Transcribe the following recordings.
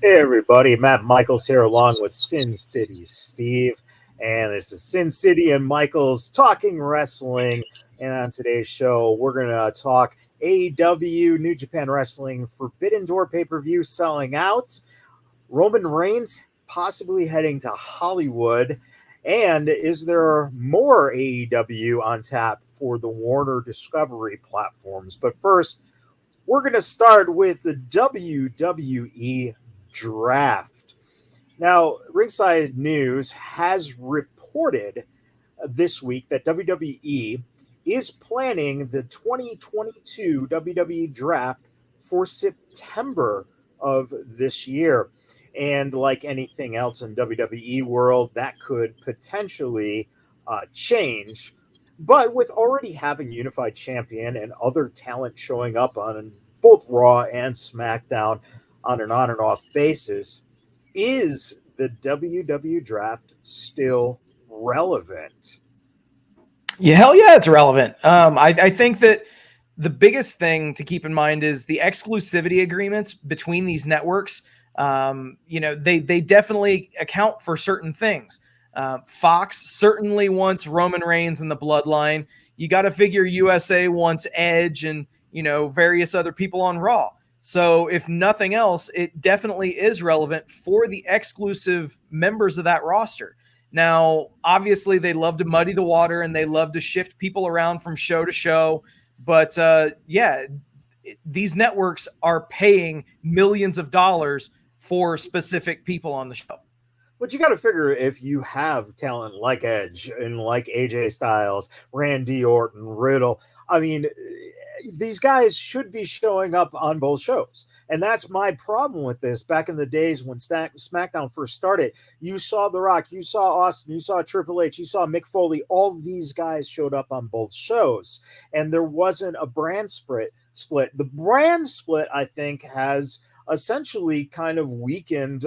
Hey everybody, Matt Michaels here along with Sin City Steve. And this is Sin City and Michaels talking wrestling. And on today's show, we're going to talk AEW, New Japan Wrestling, Forbidden Door pay per view selling out, Roman Reigns possibly heading to Hollywood, and is there more AEW on tap for the Warner Discovery platforms? But first, we're going to start with the WWE draft. Now, Ringside News has reported this week that WWE is planning the 2022 WWE draft for September of this year. And like anything else in WWE world, that could potentially change. But with already having unified champion and other talent showing up on both Raw and SmackDown on an on and off basis, is the WWE draft still relevant? Yeah, hell yeah, it's relevant. I think that the biggest thing to keep in mind is the exclusivity agreements between these networks. They definitely account for certain things. Fox certainly wants Roman Reigns and the Bloodline. You got to figure USA wants Edge and various other people on Raw. So if nothing else, it definitely is relevant for the exclusive members of that roster. Now, obviously, they love to muddy the water and they love to shift people around from show to show. But these networks are paying millions of dollars for specific people on the show. But you got to figure if you have talent like Edge and like AJ Styles, Randy Orton, Riddle, I mean, these guys should be showing up on both shows. And that's my problem with this. Back in the days when SmackDown first started, you saw The Rock, you saw Austin, you saw Triple H, you saw Mick Foley. All of these guys showed up on both shows. And there wasn't a brand split. The brand split, I think, has essentially kind of weakened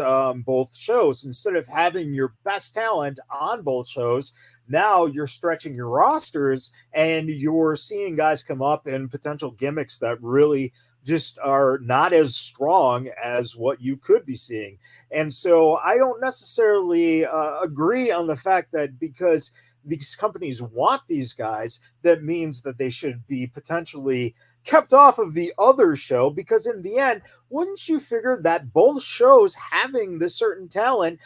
both shows. Instead of having your best talent on both shows, now you're stretching your rosters and you're seeing guys come up in potential gimmicks that really just are not as strong as what you could be seeing. And so I don't necessarily agree on the fact that because these companies want these guys, that means that they should be potentially kept off of the other show, because in the end, wouldn't you figure that both shows having this certain talent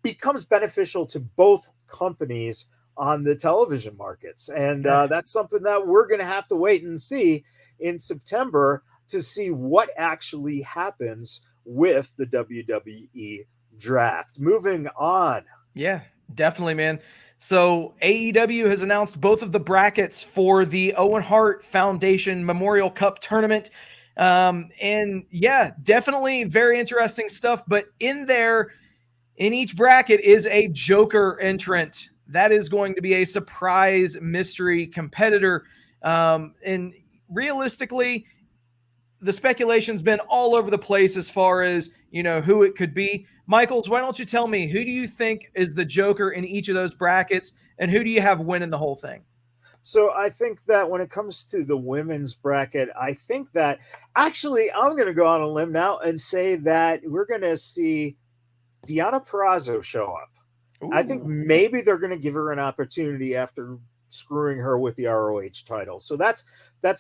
becomes beneficial to both companies on the television markets? And that's something that we're going to have to wait and see in September to see what actually happens with the WWE draft. Moving on. Yeah, definitely, man. So AEW has announced both of the brackets for the Owen Hart Foundation Memorial Cup Tournament. And yeah, definitely very interesting stuff. But in each bracket is a Joker entrant. That is going to be a surprise mystery competitor. And realistically, the speculation's been all over the place as far as, who it could be. Michaels, why don't you tell me, who do you think is the Joker in each of those brackets, and who do you have winning the whole thing? So I think that when it comes to the women's bracket, I think that actually I'm going to go on a limb now and say that we're going to see Deonna Purrazzo show up. Ooh. I think maybe they're going to give her an opportunity after screwing her with the ROH title. So that's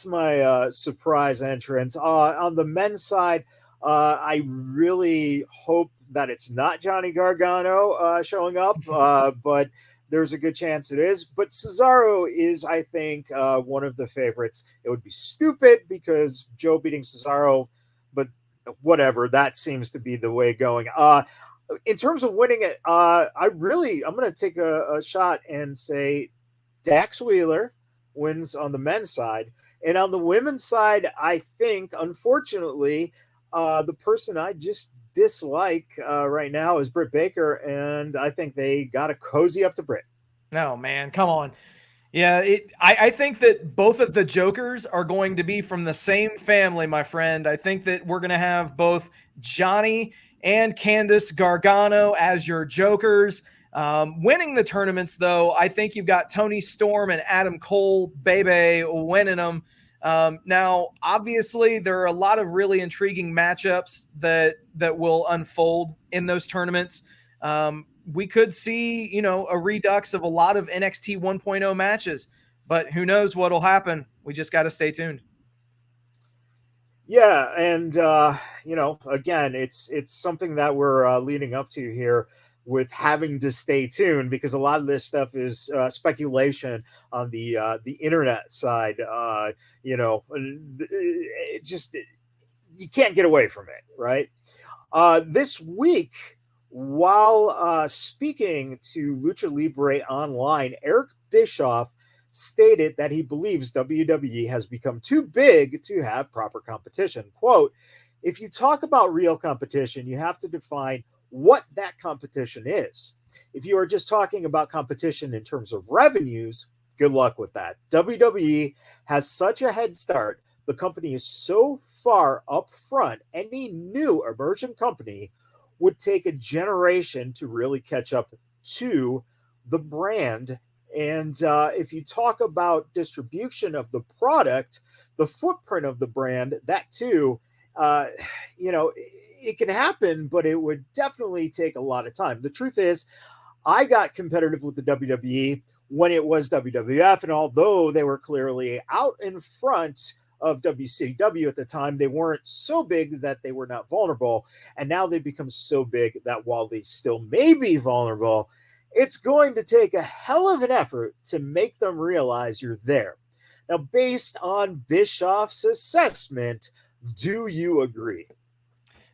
my surprise entrance. On the men's side, I really hope that it's not Johnny Gargano showing up, but there's a good chance it is. But Cesaro is, I think, one of the favorites. It would be stupid because Joe beating Cesaro, but whatever. That seems to be the way going. In terms of winning it, I'm going to take a shot and say Dax Wheeler wins on the men's side. And on the women's side, I think, unfortunately, the person I just dislike right now is Britt Baker, and I think they got to cozy up to Britt. No, man, come on. Yeah, I think that both of the Jokers are going to be from the same family, my friend. I think that we're going to have both Johnny and Candice Gargano as your Jokers. Winning the tournaments, though, I think you've got Tony Storm and Adam Cole, baby, winning them. Now, obviously, there are a lot of really intriguing matchups that will unfold in those tournaments. We could see, you know, a redux of a lot of NXT 1.0 matches, but who knows what'll happen? We just got to stay tuned. Yeah, and you know, again, it's something that we're leading up to here with having to stay tuned, because a lot of this stuff is speculation on the internet side. You know, it just you can't get away from it, right? This week, while speaking to Lucha Libre Online, Eric Bischoff stated that he believes WWE has become too big to have proper competition. Quote, if you talk about real competition, you have to define what that competition is. If you are just talking about competition in terms of revenues, good luck with that. WWE has such a head start. The company is so far up front, any new emerging company would take a generation to really catch up to the brand. And if you talk about distribution of the product, the footprint of the brand, that too, uh, you know, it can happen, but it would definitely take a lot of time. The truth is, I got competitive with the WWE when it was WWF, and although they were clearly out in front of WCW at the time, they weren't so big that they were not vulnerable. And now they've become so big that while they still may be vulnerable, it's going to take a hell of an effort to make them realize you're there. Now, based on Bischoff's assessment, do you agree?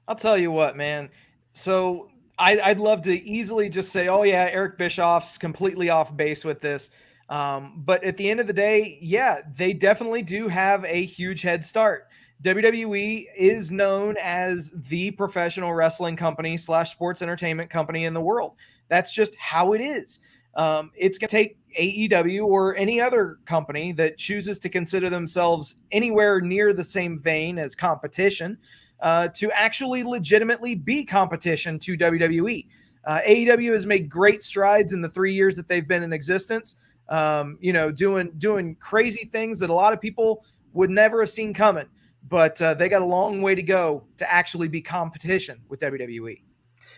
I'll tell you what, man. So I'd love to easily just say, oh, yeah, Eric Bischoff's completely off base with this. But at the end of the day, yeah, they definitely do have a huge head start. WWE is known as the professional wrestling company / sports entertainment company in the world. That's just how it is. It's going to take AEW or any other company that chooses to consider themselves anywhere near the same vein as competition to actually legitimately be competition to WWE. AEW has made great strides in the 3 years that they've been in existence. You know, doing crazy things that a lot of people would never have seen coming. But they got a long way to go to actually be competition with WWE.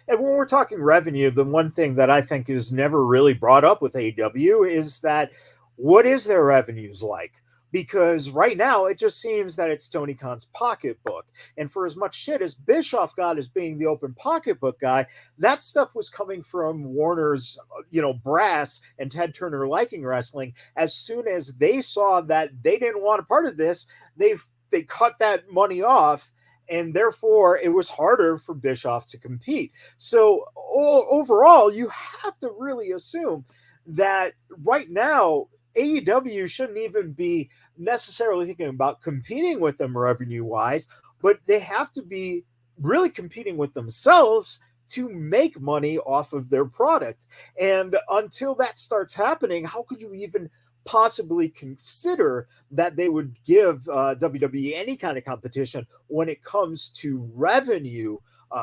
And when we're talking revenue, the one thing that I think is never really brought up with AEW is that what is their revenues like? Because right now it just seems that it's Tony Khan's pocketbook. And for as much shit as Bischoff got as being the open pocketbook guy, that stuff was coming from Warner's, you know, brass and Ted Turner liking wrestling. As soon as they saw that they didn't want a part of this, they cut that money off, and therefore it was harder for Bischoff to compete. So overall, you have to really assume that right now AEW shouldn't even be necessarily thinking about competing with them revenue wise, but they have to be really competing with themselves to make money off of their product. And until that starts happening, how could you even possibly consider that they would give WWE any kind of competition when it comes to revenue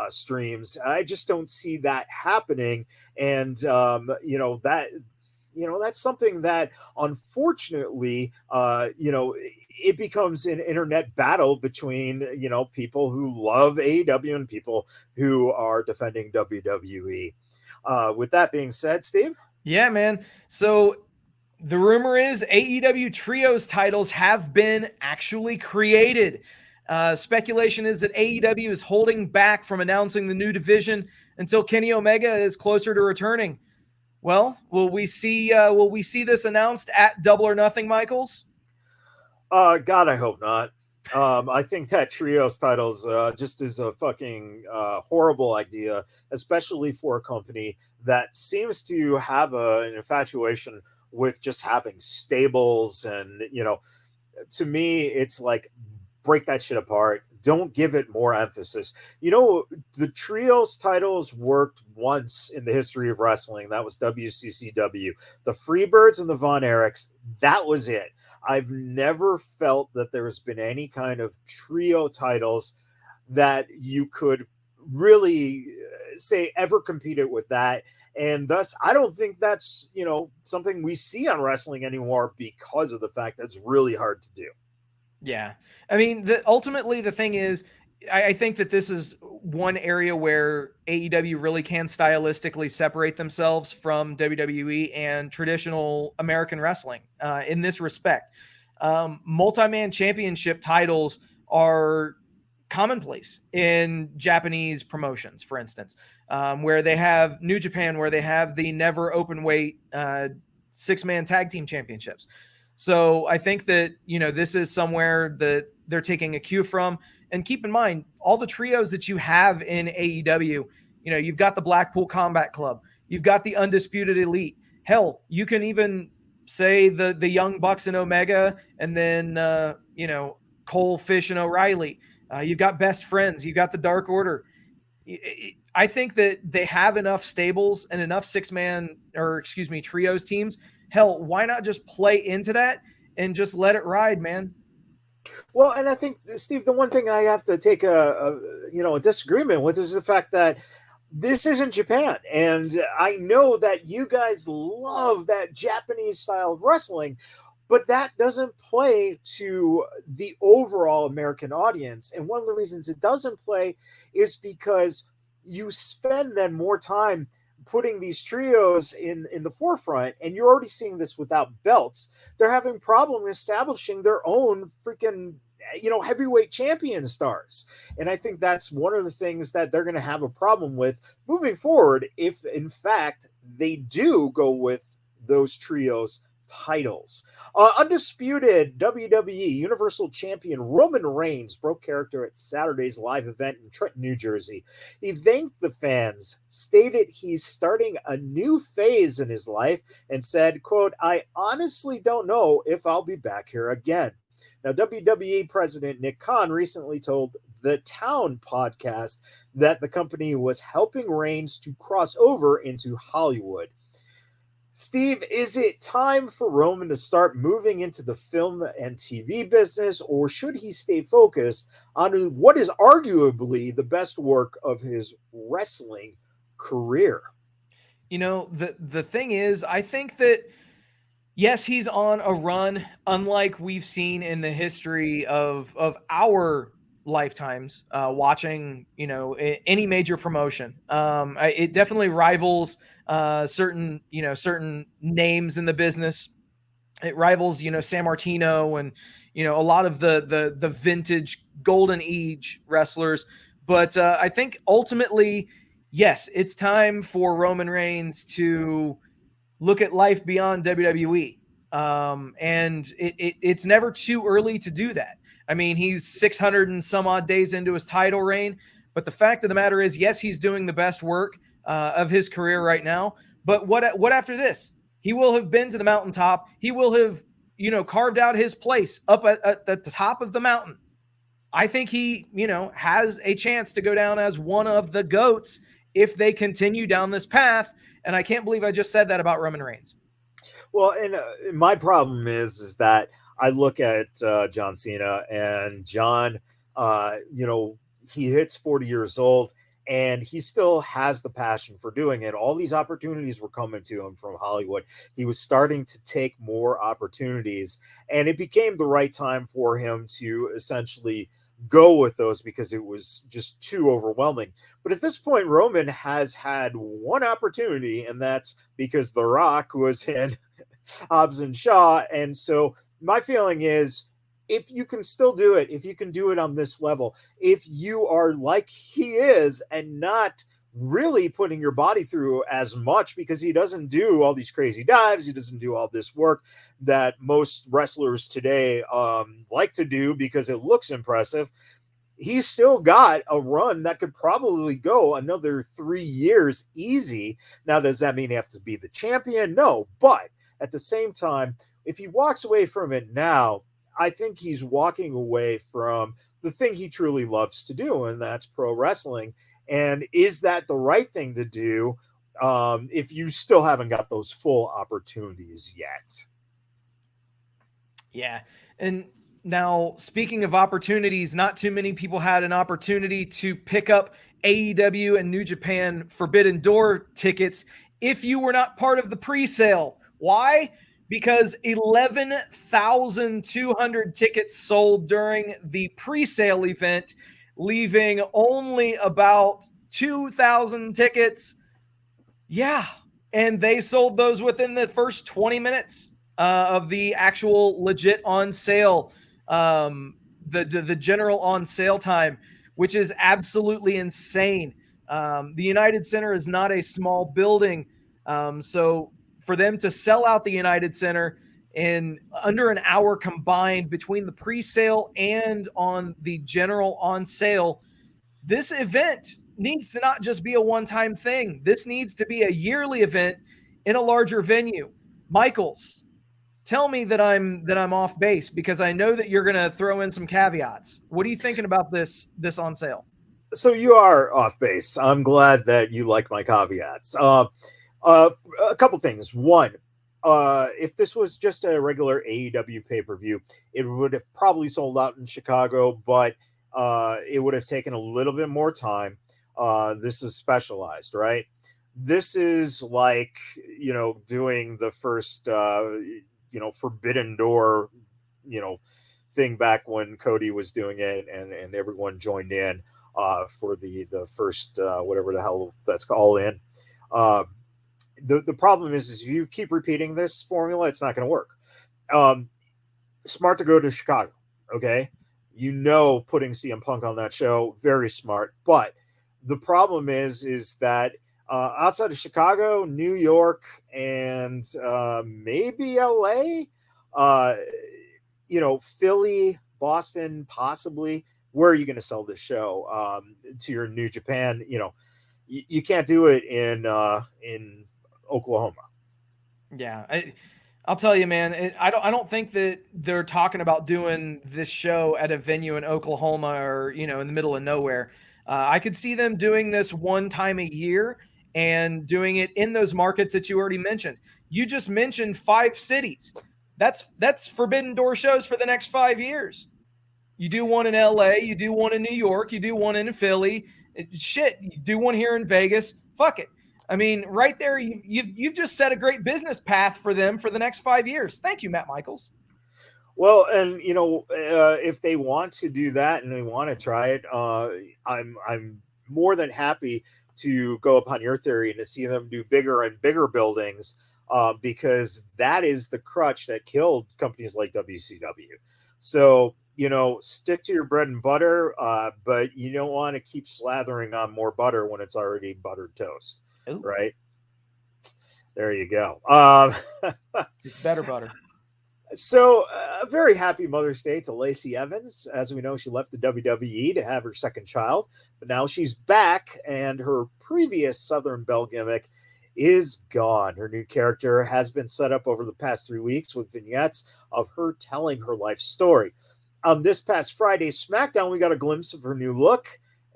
streams? I just don't see that happening. And, that's something that unfortunately, it becomes an internet battle between, people who love AEW and people who are defending WWE. With that being said, Steve? Yeah, man. So the rumor is AEW Trios titles have been actually created. Speculation is that AEW is holding back from announcing the new division until Kenny Omega is closer to returning. Well, will we see this announced at Double or Nothing, Michaels? God, I hope not. I think that trios titles just is a fucking horrible idea, especially for a company that seems to have an infatuation with just having stables. And, to me, it's like, break that shit apart. Don't give it more emphasis. The trios titles worked once in the history of wrestling. That was WCCW. The Freebirds and the Von Erichs, that was it. I've never felt that there's been any kind of trio titles that you could really say ever competed with that. And thus, I don't think that's, something we see on wrestling anymore because of the fact that it's really hard to do. Yeah. I mean, ultimately, the thing is, I think that this is one area where AEW really can stylistically separate themselves from WWE and traditional American wrestling in this respect. Multi-man championship titles are commonplace in Japanese promotions, for instance, where they have New Japan, where they have the never open weight 6-man tag team championships. So I think that, this is somewhere that they're taking a cue from. And keep in mind, all the trios that you have in AEW, you've got the Blackpool Combat Club, you've got the Undisputed Elite. Hell, you can even say the Young Bucks and Omega, and then, Cole, Fish, and O'Reilly. You've got Best Friends, you've got the Dark Order. I think that they have enough stables and enough trios teams. Hell, why not just play into that and just let it ride, man? Well, and I think, Steve, the one thing I have to take a disagreement with is the fact that this isn't Japan, and I know that you guys love that Japanese style of wrestling, but that doesn't play to the overall American audience. And one of the reasons it doesn't play is because you spend then more time putting these trios in the forefront, and you're already seeing this without belts. They're having problem establishing their own freaking heavyweight champion stars, and I think that's one of the things that they're going to have a problem with moving forward if in fact they do go with those trios titles. Undisputed WWE Universal Champion Roman Reigns broke character at Saturday's live event in Trenton, New Jersey. He thanked the fans, stated he's starting a new phase in his life, and said, quote, "I honestly don't know if I'll be back here again." Now, WWE President Nick Khan recently told the Town podcast that the company was helping Reigns to cross over into Hollywood. Steve, is it time for Roman to start moving into the film and TV business, or should he stay focused on what is arguably the best work of his wrestling career? The thing is, I think that, yes, he's on a run, unlike we've seen in the history of our lifetimes watching, any major promotion. It definitely rivals certain names in the business. It rivals, San Martino and, a lot of the vintage golden age wrestlers. But I think ultimately, yes, it's time for Roman Reigns to look at life beyond WWE. And it's never too early to do that. I mean, he's 600 and some odd days into his title reign. But the fact of the matter is, yes, he's doing the best work of his career right now. But what after this? He will have been to the mountaintop. He will have, carved out his place up at the top of the mountain. I think he, has a chance to go down as one of the GOATs if they continue down this path. And I can't believe I just said that about Roman Reigns. Well, and my problem is that I look at John Cena, and John, he hits 40 years old, and he still has the passion for doing it. All these opportunities were coming to him from Hollywood. He was starting to take more opportunities, and it became the right time for him to essentially go with those because it was just too overwhelming. But at this point, Roman has had one opportunity, and that's because The Rock was in Hobbs and Shaw. And so my feeling is, if you can still do it, if you can do it on this level, if you are like he is and not really putting your body through as much, because he doesn't do all these crazy dives, he doesn't do all this work that most wrestlers today like to do because it looks impressive, he's still got a run that could probably go another 3 years easy. Now, does that mean he has to be the champion? No, but at the same time, if he walks away from it now, I think he's walking away from the thing he truly loves to do, and that's pro wrestling. And is that the right thing to do if you still haven't got those full opportunities yet? Yeah. And now, speaking of opportunities, not too many people had an opportunity to pick up AEW and New Japan Forbidden Door tickets if you were not part of the pre-sale. Why? because 11,200 tickets sold during the pre-sale event, leaving only about 2,000 tickets. Yeah. And they sold those within the first 20 minutes of the actual legit on sale, the general on sale time, which is absolutely insane. The United Center is not a small building. So for them to sell out the United Center in under an hour combined between the pre-sale and on the general on sale, this event needs to not just be a one-time thing. This needs to be a yearly event in a larger venue. Michaels, tell me that I'm off base, because I know that you're going to throw in some caveats. What are you thinking about this on sale? So you are off base. I'm glad that you like my caveats. A couple things. One, if this was just a regular AEW pay-per-view, it would have probably sold out in Chicago, but it would have taken a little bit more time. This is specialized, right? This is like, doing the first, Forbidden Door, thing back when Cody was doing it, and everyone joined in for the first, whatever the hell that's called in. The problem is if you keep repeating this formula, it's not going to work. Smart to go to Chicago, okay? Putting CM Punk on that show, very smart. But the problem is that outside of Chicago, New York, and maybe LA, Philly, Boston, possibly. Where are you going to sell this show to your New Japan? You can't do it in Oklahoma. Yeah, I'll tell you, man. I don't think that they're talking about doing this show at a venue in Oklahoma or in the middle of nowhere. I could see them doing this one time a year and doing it in those markets that you already mentioned. You just mentioned 5 cities. That's Forbidden Door shows for the next 5 years. You do one in LA, you do one in New York, you do one in Philly. Shit, you do one here in Vegas. Fuck it. I mean, right there, you've just set a great business path for them for the next 5 years. Thank you, Matt Michaels. Well, and if they want to do that and they want to try it, I'm more than happy to go upon your theory and to see them do bigger and bigger buildings, because that is the crutch that killed companies like WCW. So stick to your bread and butter, but you don't want to keep slathering on more butter when it's already buttered toast. Ooh. Right? There you go. It's better butter. So a very happy Mother's Day to Lacey Evans. As we know, she left the WWE to have her second child, but now she's back, and her previous Southern Belle gimmick is gone. Her new character has been set up over the past 3 weeks with vignettes of her telling her life story. On this past Friday's SmackDown, we got a glimpse of her new look,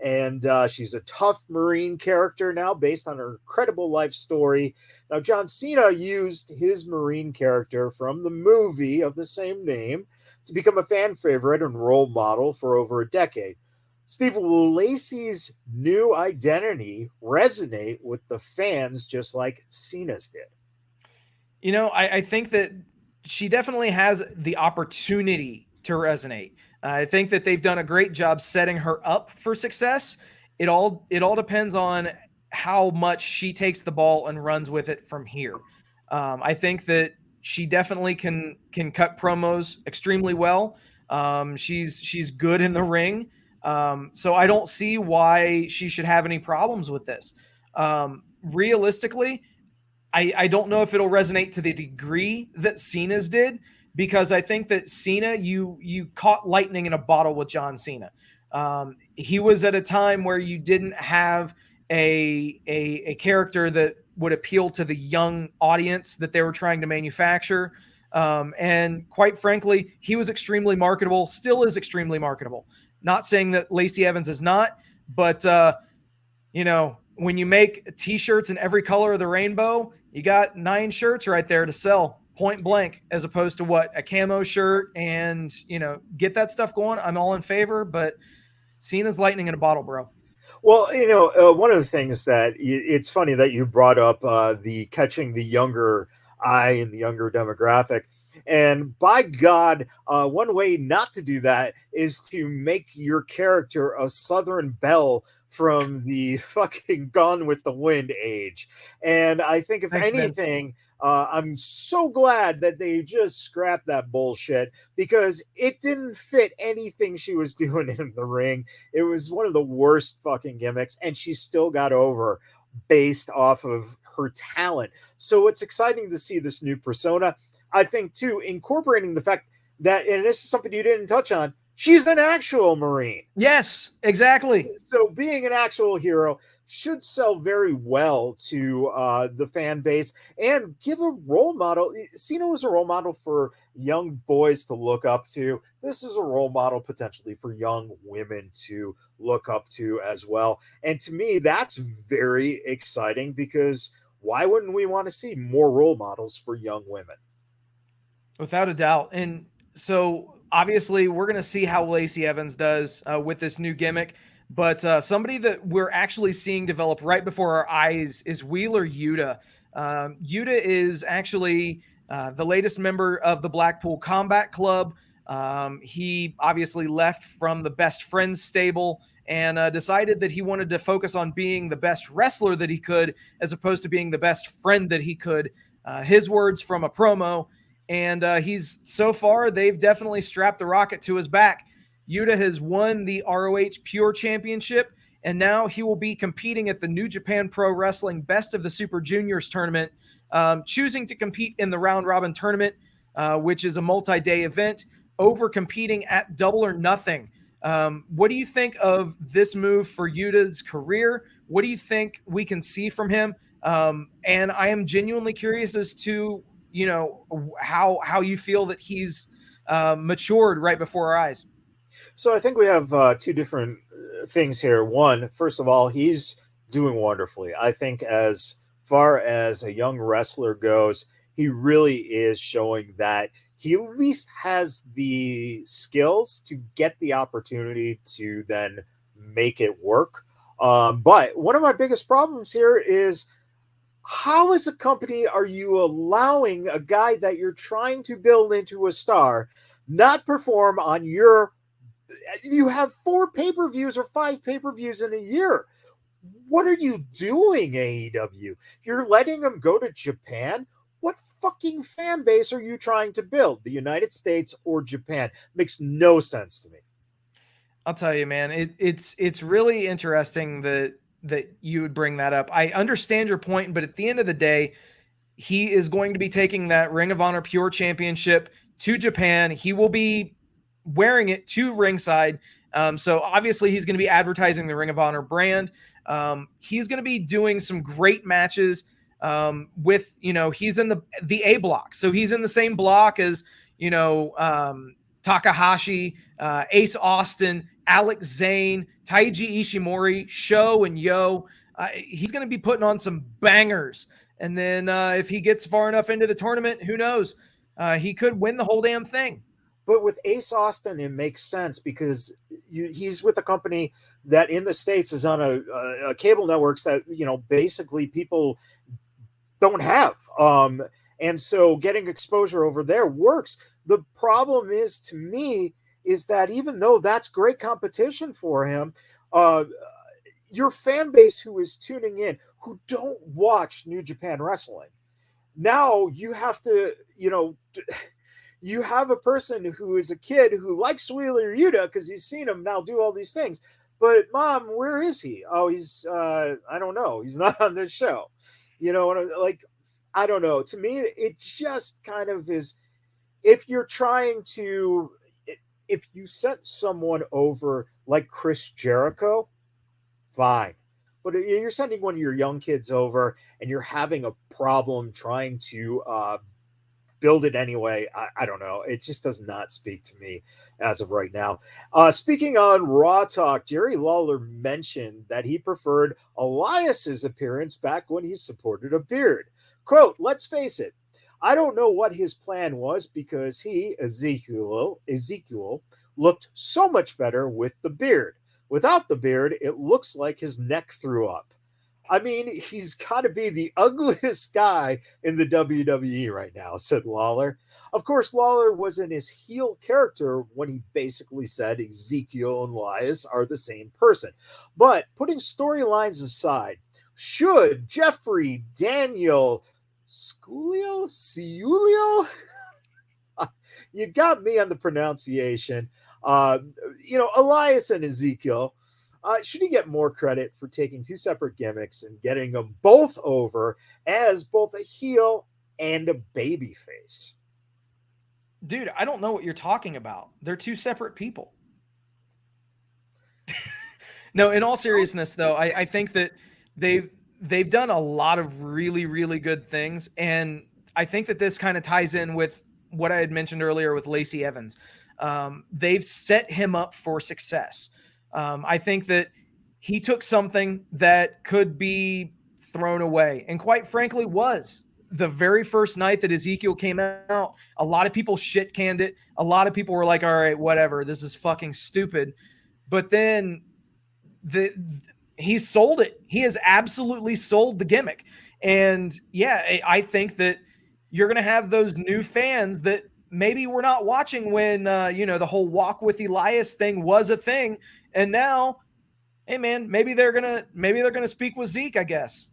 and she's a tough Marine character now based on her incredible life story. Now, John Cena used his Marine character from the movie of the same name to become a fan favorite and role model for over a decade. Steve, will Lacey's new identity resonate with the fans just like Cena's did? I think that she definitely has the opportunity to resonate. I think that they've done a great job setting her up for success. It all depends on how much she takes the ball and runs with it from here. I think that she definitely can cut promos extremely well. She's good in the ring. So I don't see why she should have any problems with this. Realistically, I don't know if it'll resonate to the degree that Cena's did, because I think that Cena, you caught lightning in a bottle with John Cena. He was at a time where you didn't have a character that would appeal to the young audience that they were trying to manufacture. And quite frankly, he was extremely marketable, still is extremely marketable. Not saying that Lacey Evans is not, but when you make T-shirts in every color of the rainbow, you got 9 shirts right there to sell. Point blank, as opposed to a camo shirt, and get that stuff going. I'm all in favor, but Cena's lightning in a bottle, bro. Well, one of the things that it's funny that you brought up the catching the younger eye in the younger demographic. And by God, one way not to do that is to make your character a Southern belle from the fucking Gone with the Wind age. And I think, if Thanks, Ben. anything, I'm so glad that they just scrapped that bullshit, because it didn't fit anything she was doing in the ring. It was one of the worst fucking gimmicks, and she still got over based off of her talent. So it's exciting to see this new persona. I think, too, incorporating the fact that, and this is something you didn't touch on, she's an actual Marine. Yes, exactly. So being an actual hero should sell very well to the fan base and give a role model. Cena was a role model for young boys to look up to. This is a role model potentially for young women to look up to as well. And to me, that's very exciting, because why wouldn't we want to see more role models for young women? Without a doubt. And so obviously we're going to see how Lacey Evans does with this new gimmick. But somebody that we're actually seeing develop right before our eyes is Wheeler Yuta. Yuta is actually the latest member of the Blackpool Combat Club. He obviously left from the Best Friends stable and decided that he wanted to focus on being the best wrestler that he could, as opposed to being the best friend that he could. His words from a promo. And he's, so far, they've definitely strapped the rocket to his back. Yuta has won the ROH Pure Championship, and now he will be competing at the New Japan Pro Wrestling Best of the Super Juniors tournament, choosing to compete in the Round Robin tournament, which is a multi-day event, over competing at Double or Nothing. What do you think of this move for Yuta's career? What do you think we can see from him? And I am genuinely curious as to, you know, how you feel that he's matured right before our eyes. So I think we have two different things here. One, first of all, he's doing wonderfully. I think as far as a young wrestler goes, he really is showing that he at least has the skills to get the opportunity to then make it work. But one of my biggest problems here is, how, as a company, are you allowing a guy that you're trying to build into a star not perform on your... You have 4 pay-per-views or 5 pay-per-views in a year. What are you doing, AEW? You're letting him go to Japan? What fucking fan base are you trying to build? The United States or Japan? Makes no sense to me. I'll tell you, man, it's really interesting that you would bring that up. I understand your point, but at the end of the day, he is going to be taking that Ring of Honor Pure Championship to Japan. He will be wearing it to ringside. So obviously he's going to be advertising the Ring of Honor brand. He's going to be doing some great matches with, you know, he's in the A block. So he's in the same block as, you know, Takahashi, Ace Austin, Alex Zane, Taiji Ishimori, Sho, and Yo. He's going to be putting on some bangers. And then if he gets far enough into the tournament, who knows? He could win the whole damn thing. But with Ace Austin, it makes sense, because he's with a company that in the States is on a cable networks that, you know, basically people don't have. And so getting exposure over there works. The problem is, to me, is that even though that's great competition for him, your fan base who is tuning in, who don't watch New Japan Wrestling, now you have to, you know... You have a person who is a kid who likes Wheeler Yuta because he's seen him now do all these things. But Mom, where is he? Oh, he's I don't know. He's not on this show. You know, like, I don't know. To me, it just kind of is. If you're trying to, if you set someone over like Chris Jericho, fine. But if you're sending one of your young kids over and you're having a problem trying to build it anyway, I don't know. It just does not speak to me as of right now. Speaking on Raw Talk, Jerry Lawler mentioned that he preferred Elias's appearance back when he supported a beard. Quote, let's face it, I don't know what his plan was, because he, Ezekiel, looked so much better with the beard. Without the beard, it looks like his neck threw up. I mean, he's got to be the ugliest guy in the WWE right now, said Lawler. Of course, Lawler was in his heel character when he basically said Ezekiel and Elias are the same person. But putting storylines aside, should Jeffrey Daniel Ciulio? You got me on the pronunciation. Elias and Ezekiel, should he get more credit for taking two separate gimmicks and getting them both over as both a heel and a babyface? Dude, I don't know what you're talking about. They're two separate people. No, in all seriousness, though, I think that they've done a lot of really, really good things. And I think that this kind of ties in with what I had mentioned earlier with Lacey Evans. They've set him up for success. I think that he took something that could be thrown away, and quite frankly was. The very first night that Ezekiel came out, a lot of people shit canned it. A lot of people were like, all right, whatever, this is fucking stupid. But then he sold it. He has absolutely sold the gimmick. And yeah, I think that you're going to have those new fans that maybe were not watching when, the whole walk with Elias thing was a thing. And now, hey man, maybe they're going to speak with Zeke, I guess.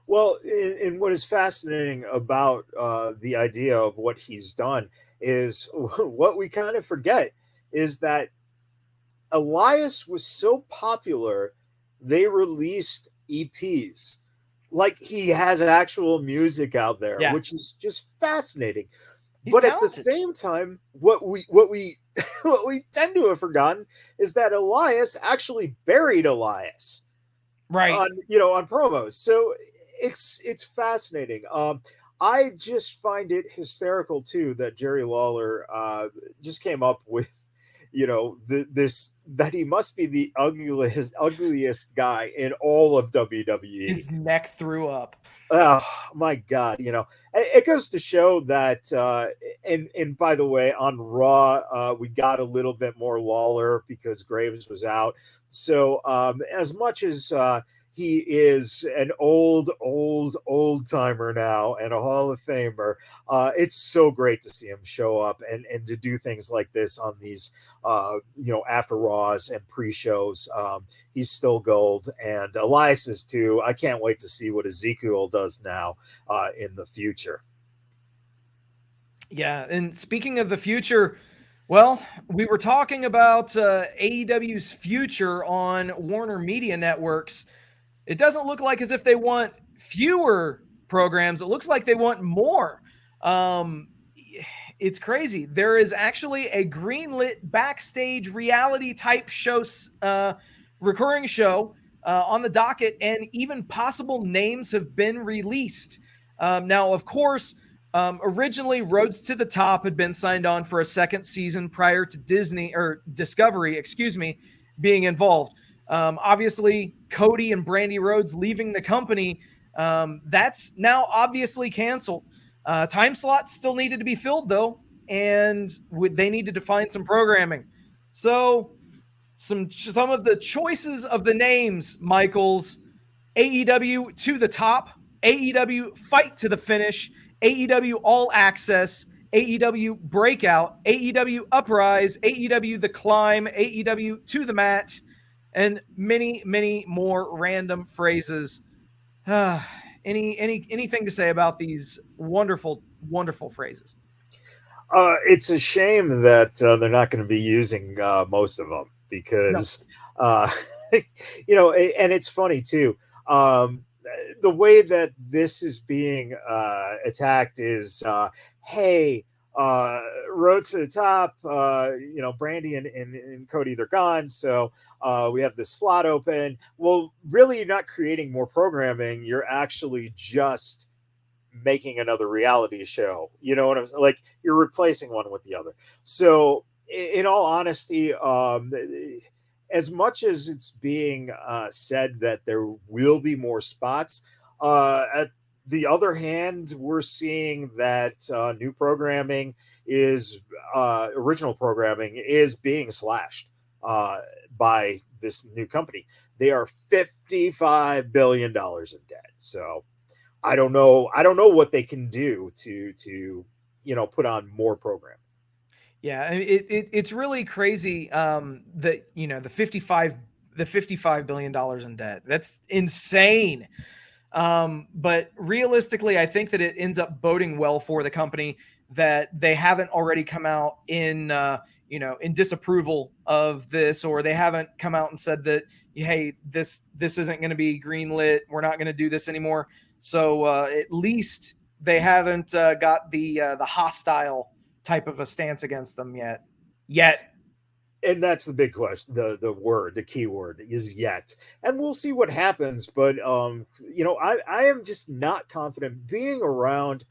Well, and what is fascinating about the idea of what he's done is what we kind of forget is that Elias was so popular, they released EPs. Like he has actual music out there, Yeah. which is just fascinating. He's but talented. At the same time, what we what we tend to have forgotten is that Elias actually buried Elias. Right. On promos. So it's fascinating. I just find it hysterical too that Jerry Lawler just came up with this that he must be the ugliest guy in all of WWE. His neck threw up. Oh my God. It goes to show that and by the way, on Raw we got a little bit more Lawler because Graves was out. So as much as he is an old timer now and a Hall of Famer, it's so great to see him show up and to do things like this on these after Raws and pre-shows. He's still gold, and Elias is too. I can't wait to see what Ezekiel does now in the future. Yeah, and speaking of the future, well, we were talking about AEW's future on Warner Media Networks. It doesn't look like as if they want fewer programs. It looks like they want more. It's crazy. There is actually a greenlit backstage reality type show, recurring show on the docket, and even possible names have been released. Now, of course, originally Roads to the Top had been signed on for a second season prior to Discovery, being involved. Obviously, Cody and Brandy Rhodes leaving the company, that's now obviously canceled. Time slots still needed to be filled, though, and they needed to find some programming. So some of the choices of the names, Michaels: AEW To the Top, AEW Fight to the Finish, AEW All Access, AEW Breakout, AEW Uprise, AEW The Climb, AEW To the Mat, and many, many more random phrases. Anything to say about these wonderful, wonderful phrases? It's a shame that they're not going to be using most of them because, and it's funny too. The way that this is being attacked is, hey, Roads to the Top, Brandy and Cody, they're gone. So we have this slot open. Well, really, you're not creating more programming. You're actually just making another reality show. You know what I'm saying? Like, you're replacing one with the other. So in all honesty, as much as it's being said that there will be more spots, at the other hand, we're seeing that new programming is original programming is being slashed. by this new company. They are $55 billion in debt. So I don't know what they can do to put on more programming. Yeah, it's really crazy that the $55 billion in debt. That's insane. But realistically, I think that it ends up boding well for the company that they haven't already come out in disapproval of this, or they haven't come out and said that, hey, this isn't going to be greenlit. We're not going to do this anymore. So at least they haven't got the hostile type of a stance against them yet. And that's the big question. The key word is yet, and we'll see what happens. But I am just not confident being around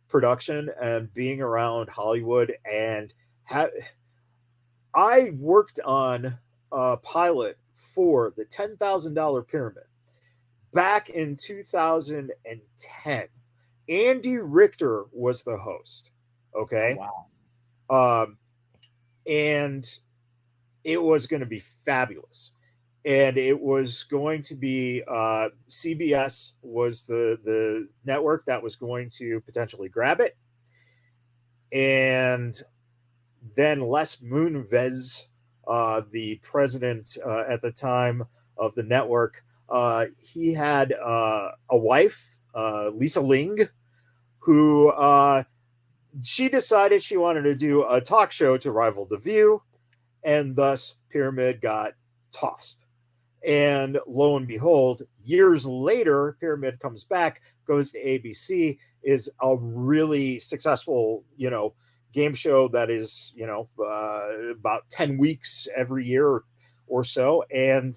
production and being around Hollywood. And I worked on a pilot for the $10,000 Pyramid back in 2010. Andy Richter was the host. Okay. Wow. And it was going to be fabulous. And it was going to be CBS was the network that was going to potentially grab it. And then Les Moonves, the president at the time of the network, he had a wife, Lisa Ling, who she decided she wanted to do a talk show to rival The View. And thus Pyramid got tossed. And lo and behold, years later, Pyramid comes back, goes to ABC, is a really successful, game show that is, about 10 weeks every year or so. And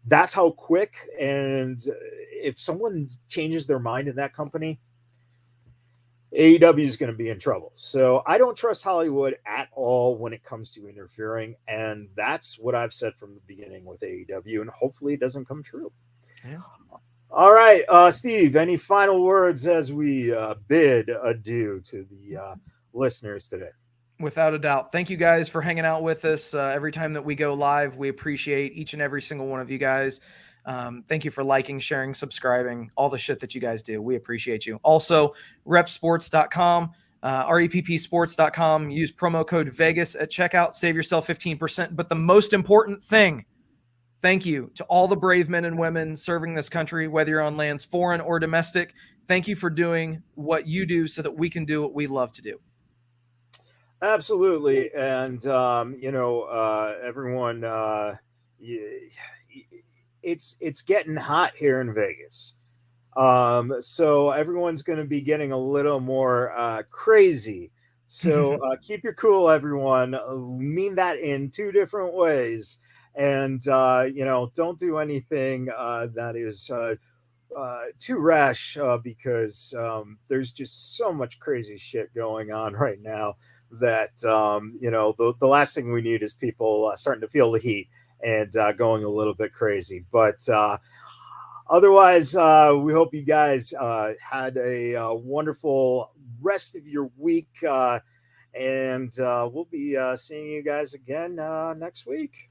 that's how quick. And if someone changes their mind in that company, AEW is going to be in trouble. So I don't trust Hollywood at all when it comes to interfering. And that's what I've said from the beginning with AEW. And hopefully it doesn't come true. Yeah. All right, Steve, any final words as we bid adieu to the listeners today? Without a doubt. Thank you guys for hanging out with us every time that we go live. We appreciate each and every single one of you guys. Thank you for liking, sharing, subscribing, all the shit that you guys do. We appreciate you. Also, repsports.com, reppsports.com. Use promo code Vegas at checkout. Save yourself 15%. But the most important thing, thank you to all the brave men and women serving this country, whether you're on lands foreign or domestic. Thank you for doing what you do so that we can do what we love to do. Absolutely. And, everyone, it's getting hot here in Vegas. So everyone's going to be getting a little more crazy. So keep your cool, everyone. Mean that in two different ways. And, don't do anything that is too rash because there's just so much crazy shit going on right now that, the last thing we need is people starting to feel the heat and going a little bit crazy. But otherwise, we hope you guys had a wonderful rest of your week. And we'll be seeing you guys again next week.